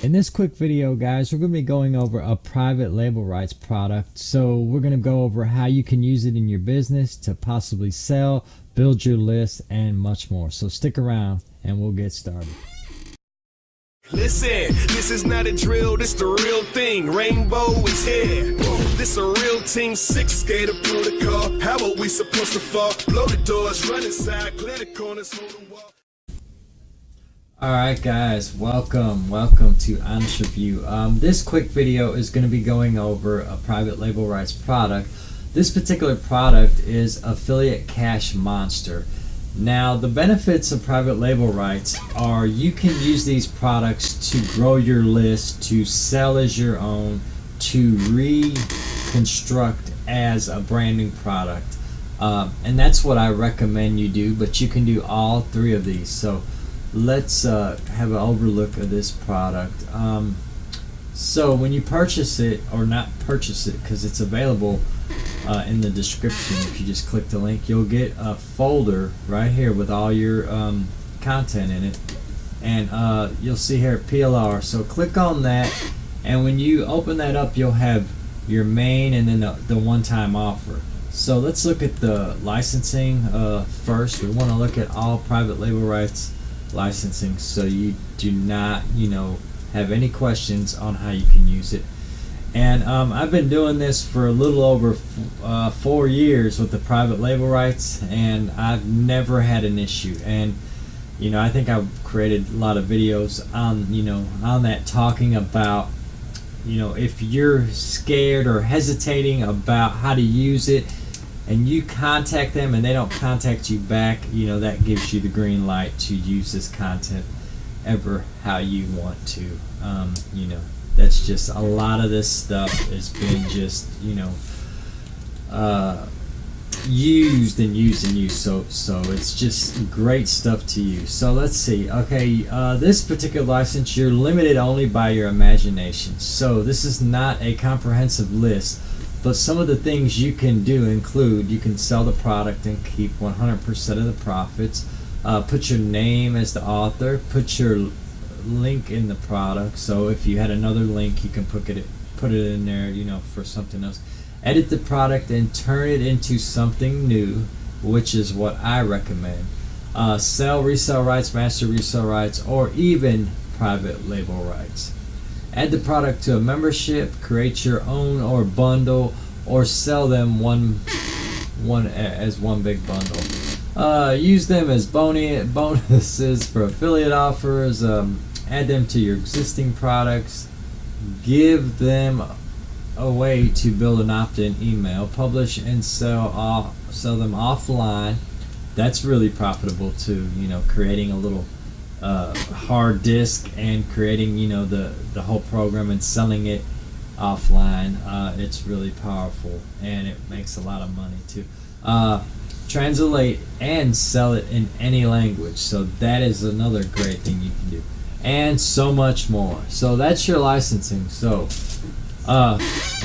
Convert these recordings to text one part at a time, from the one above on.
In this quick video, guys, we're going to be going over a private label rights product. So we're going to go over how you can use it in your business to possibly sell, build your list, and much more. So stick around and we'll get started. Listen, this is not a drill, this the real thing. Rainbow is here. This a real team 6 skater protocol. How are we supposed to fall? Blow the doors, run inside, clear the corners, hold the wall. Alright guys, welcome to Honest Review. This quick video is going to be going over a private label rights product. This particular product is Affiliate Cash Monster. Now the benefits of private label rights are you can use these products to grow your list, to sell as your own, to reconstruct as a brand new product. And that's what I recommend you do, but you can do all three of these. So let's have an overlook of this product. So when you purchase it, or not purchase it because it's available in the description, if you just click the link, you'll get a folder right here with all your content in it, and you'll see here PLR. So click on that, and when you open that up, you'll have your main and then the one-time offer. So let's look at the licensing first. We want to look at all private label rights licensing, so you do not have any questions on how you can use it. And I've been doing this for a little over 4 years with the private label rights, and I've never had an issue. And I think I've created a lot of videos on that, talking about if you're scared or hesitating about how to use it, and you contact them and they don't contact you back, that gives you the green light to use this content ever how you want to. That's just a lot of this stuff has been just used and used and used, so it's just great stuff to use. So let's see. Okay, this particular license, you're limited only by your imagination. So this is not a comprehensive list, but some of the things you can do include: you can sell the product and keep 100% of the profits, put your name as the author, put your link in the product, so if you had another link you can put it in there for something else. Edit the product and turn it into something new, which is what I recommend. Sell resale rights, master resale rights, or even private label rights. Add the product to a membership, create your own or bundle, or sell them one as one big bundle. Use them as bonuses for affiliate offers. Add them to your existing products. Give them a way to build an opt-in email. Publish and sell them offline. That's really profitable too. Creating a little hard disk and creating the whole program and selling it offline. It's really powerful, and it makes a lot of money too. Translate and sell it in any language, so that is another great thing you can do, and so much more. So that's your licensing. So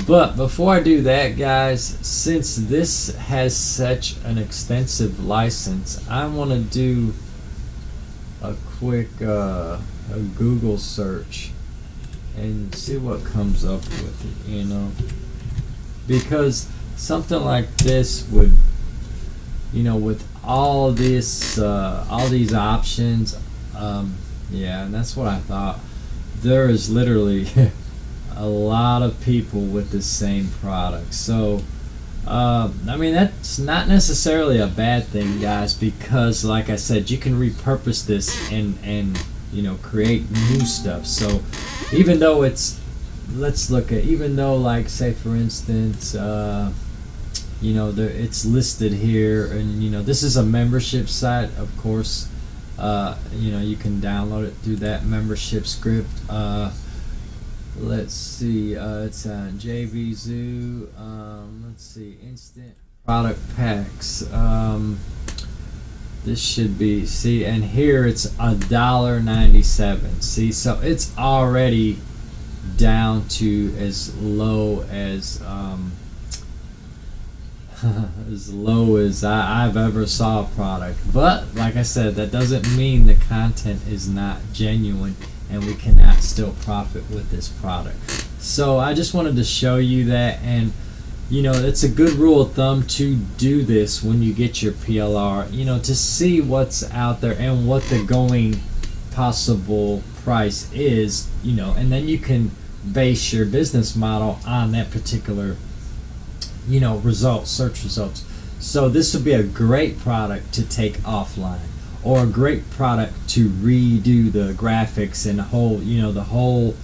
but before I do that, guys, since this has such an extensive license, I want to do a quick a Google search and see what comes up with it, because something like this would, with all these options, yeah, and that's what I thought. There is literally a lot of people with the same product. So I mean, that's not necessarily a bad thing, guys, because like I said, you can repurpose this and create new stuff. So even though even though, like, say for instance, it's listed here, and this is a membership site, of course. You can download it through that membership script. Let's see, it's on JVZoo. Let's see, instant product packs. This should be, see, and here it's $1.97. See, so it's already down to as low as as low as I've ever saw a product. But like I said, that doesn't mean the content is not genuine and we cannot still profit with this product. So I just wanted to show you that, and you know, it's a good rule of thumb to do this when you get your PLR, you know, to see what's out there and what the going possible price is, you know, and then you can base your business model on that particular, you know, results, search results. So this would be a great product to take offline, or a great product to redo the graphics and the whole, you know, the whole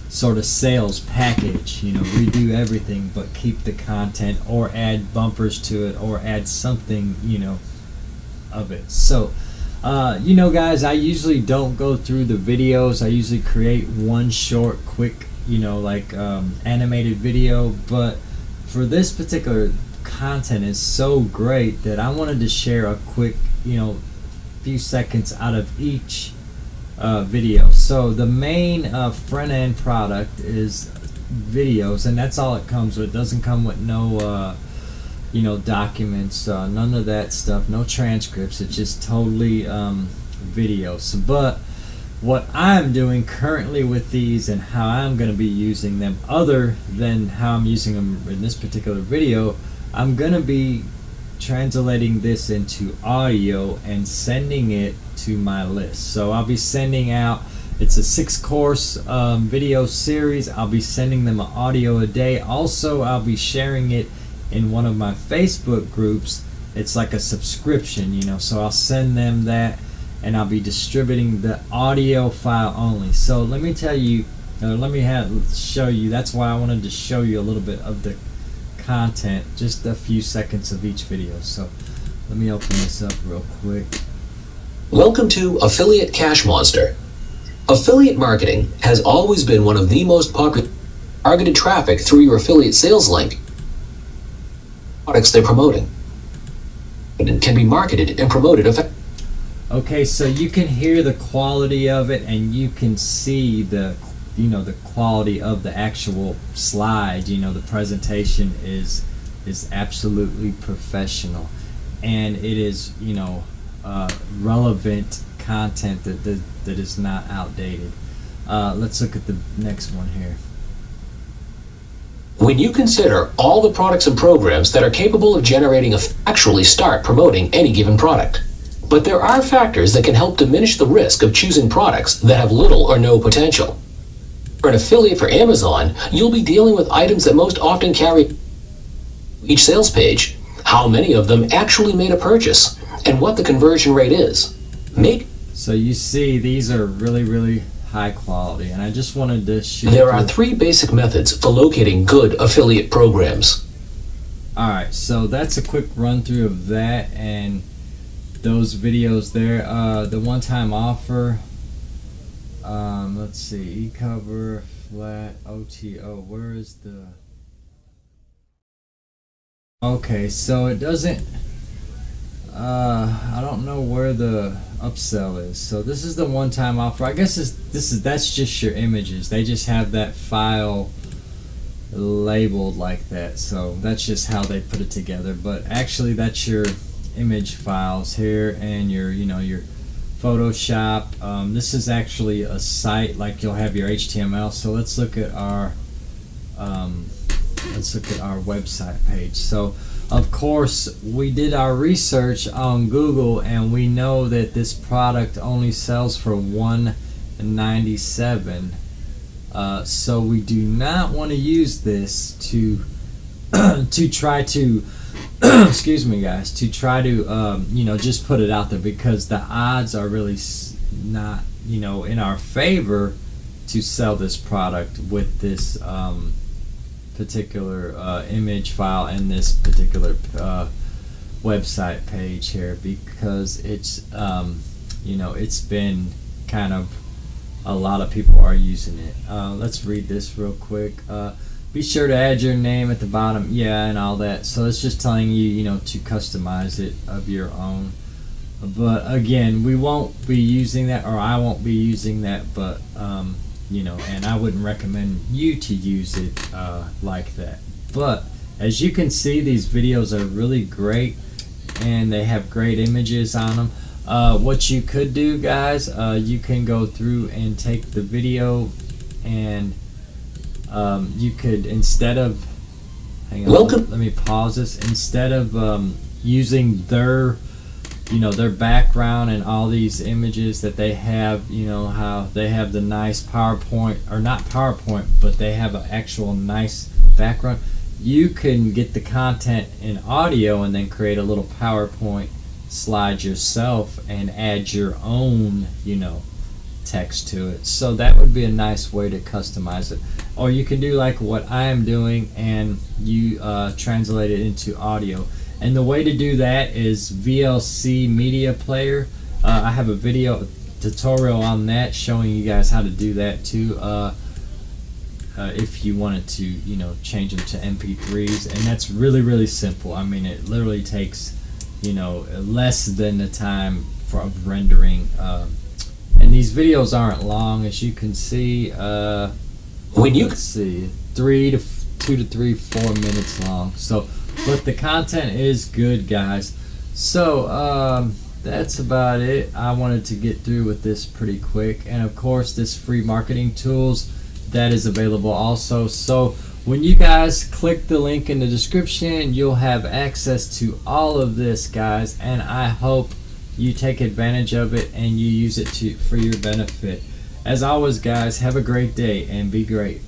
sort of sales package, you know, redo everything but keep the content, or add bumpers to it, or add something, you know, of it. So you know, guys, I usually don't go through the videos. I usually create one short, quick, you know, like animated video, but for this particular content is so great that I wanted to share a quick, you know, few seconds out of each video. So the main front end product is videos, and that's all it comes with. It doesn't come with no you know, documents, none of that stuff, no transcripts. It's just totally videos. But what I'm doing currently with these and how I'm going to be using them, other than how I'm using them in this particular video, I'm going to be translating this into audio and sending it to my list. So I'll be sending out, it's a 6-course video series. I'll be sending them an audio a day. Also, I'll be sharing it in one of my Facebook groups. It's like a subscription, you know, so I'll send them that, and I'll be distributing the audio file only. So let me tell you, let me show you, that's why I wanted to show you a little bit of the content, just a few seconds of each video. So let me open this up real quick. Welcome to Affiliate Cash Monster. Affiliate marketing has always been one of the most popular targeted traffic through your affiliate sales link. Products they're promoting and can be marketed and promoted effectively. Okay, so you can hear the quality of it, and you can see the, you know, the quality of the actual slide. You know, the presentation is absolutely professional, and it is, you know, relevant content that is not outdated. Let's look at the next one here. When you consider all the products and programs that are capable of generating actually start promoting any given product. But there are factors that can help diminish the risk of choosing products that have little or no potential. For an affiliate for Amazon, you'll be dealing with items that most often carry each sales page, how many of them actually made a purchase, and what the conversion rate is. So you see, these are really high quality, and I just wanted to show There are 3 basic methods for locating good affiliate programs. Alright, so that's a quick run through of that and those videos there. The one-time offer, let's see, eCover, flat, OTO, where is the... Okay, so it doesn't, I don't know where the upsell is. So this is the one-time offer. I guess that's just your images. They just have that file labeled like that. So that's just how they put it together. But actually, that's your image files here, and your, you know, your Photoshop. This is actually a site, like you'll have your HTML. So let's look at our website page. So of course we did our research on Google, and we know that this product only sells for $197. So we do not want to use this to try to excuse me, guys, to try to you know, just put it out there, because the odds are really not, you know, in our favor to sell this product with this particular image file and this particular website page here, because it's you know, it's been kind of, a lot of people are using it. Let's read this real quick. Be sure to add your name at the bottom, yeah, and all that. So it's just telling you, you know, to customize it of your own. But again, we won't be using that, or I won't be using that, but you know, and I wouldn't recommend you to use it like that. But as you can see, these videos are really great, and they have great images on them. What you could do, guys, you can go through and take the video, and you could, instead of, hang on, let me pause this. Instead of using their background and all these images that they have, how they have the nice PowerPoint, or not PowerPoint, but they have an actual nice background. You can get the content in audio and then create a little PowerPoint slide yourself and add your own, text to it. So that would be a nice way to customize it. Or you can do like what I am doing, and you translate it into audio. And the way to do that is VLC Media Player. I have a video tutorial on that showing you guys how to do that too. If you wanted to, change them to MP3s, and that's really, really simple. I mean, it literally takes, less than the time for rendering. And these videos aren't long, as you can see. Let's see, 2 to 3, 4 minutes long. So, but the content is good, guys. So that's about it. I wanted to get through with this pretty quick, and of course, this free marketing tools, that is available also. So when you guys click the link in the description, you'll have access to all of this, guys, and I hope you take advantage of it and you use it for your benefit. As always, guys, have a great day and be great.